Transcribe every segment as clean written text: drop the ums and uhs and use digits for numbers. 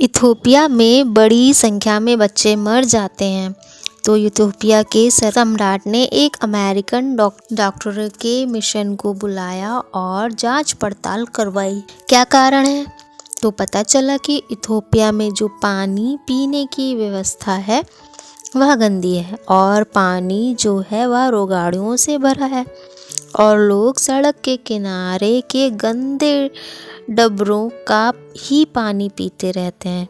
Ethiopia में बड़ी संख्या में बच्चे मर जाते हैं, तो इथोपिया के सम्राट ने एक अमेरिकन डॉक्टर के मिशन को बुलाया और जांच पड़ताल करवाई। क्या कारण है? तो पता चला कि इथोपिया में जो पानी पीने की व्यवस्था है वह गंदी है और पानी जो है वह रोगाणुओं से भरा है और लोग सड़क के किनारे के गंदे डबरों का ही पानी पीते रहते हैं।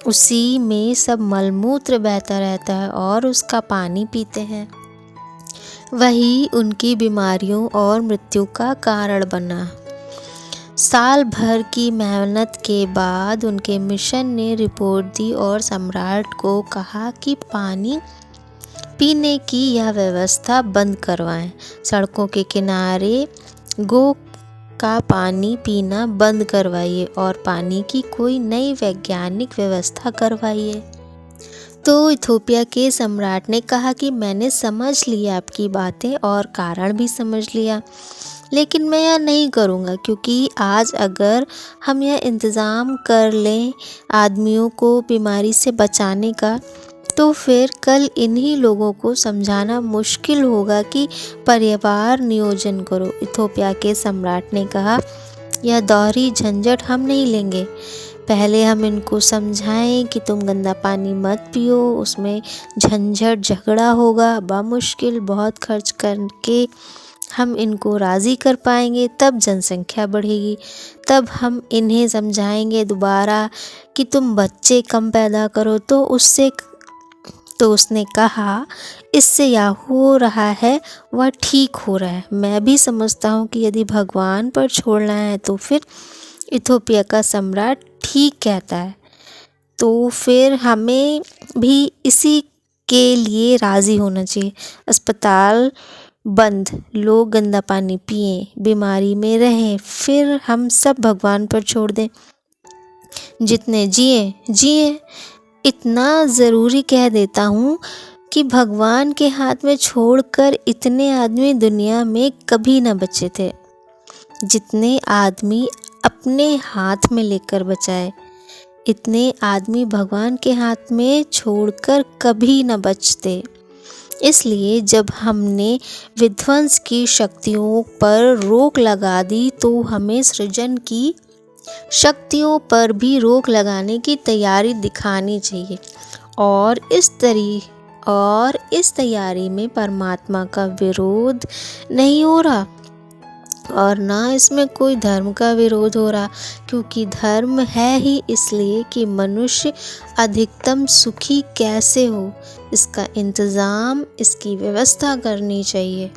उसी में सब मलमूत्र बहता रहता है और उसका पानी पीते हैं। वही उनकी बीमारियों और मृत्यु का कारण बना। साल भर की मेहनत के बाद उनके मिशन ने रिपोर्ट दी और सम्राट को कहा कि पानी पीने की यह व्यवस्था बंद करवाएं। सड़कों के किनारे गो का पानी पीना बंद करवाइए और पानी की कोई नई वैज्ञानिक व्यवस्था करवाइए। तो इथोपिया के सम्राट ने कहा कि मैंने समझ लिया आपकी बातें और कारण भी समझ लिया, लेकिन मैं यह नहीं करूँगा, क्योंकि आज अगर हम यह इंतज़ाम कर लें आदमियों को बीमारी से बचाने का, तो फिर कल इन्हीं लोगों को समझाना मुश्किल होगा कि परिवार नियोजन करो। इथोपिया के सम्राट ने कहा, यह दोहरी झंझट हम नहीं लेंगे। पहले हम इनको समझाएं कि तुम गंदा पानी मत पियो, उसमें झंझट झगड़ा होगा, बामुश्किल बहुत खर्च करके हम इनको राज़ी कर पाएंगे, तब जनसंख्या बढ़ेगी। तब हम इन्हें समझाएंगे दोबारा कि तुम बच्चे कम पैदा करो, तो उसने कहा, इससे यह हो रहा है वह ठीक हो रहा है। मैं भी समझता हूँ कि यदि भगवान पर छोड़ना है तो फिर इथोपिया का सम्राट ठीक कहता है, तो फिर हमें भी इसी के लिए राज़ी होना चाहिए। अस्पताल बंद, लोग गंदा पानी पिएं, बीमारी में रहें, फिर हम सब भगवान पर छोड़ दें। जितने जिए। इतना ज़रूरी कह देता हूँ कि भगवान के हाथ में छोड़कर इतने आदमी दुनिया में कभी न बचे थे जितने आदमी अपने हाथ में लेकर बचाए। इतने आदमी भगवान के हाथ में छोड़कर कभी न बचते। इसलिए जब हमने विध्वंस की शक्तियों पर रोक लगा दी, तो हमें सृजन की शक्तियों पर भी रोक लगाने की तैयारी दिखानी चाहिए। और इस तैयारी में परमात्मा का विरोध नहीं हो रहा और ना इसमें कोई धर्म का विरोध हो रहा, क्योंकि धर्म है ही इसलिए कि मनुष्य अधिकतम सुखी कैसे हो, इसका इंतज़ाम, इसकी व्यवस्था करनी चाहिए।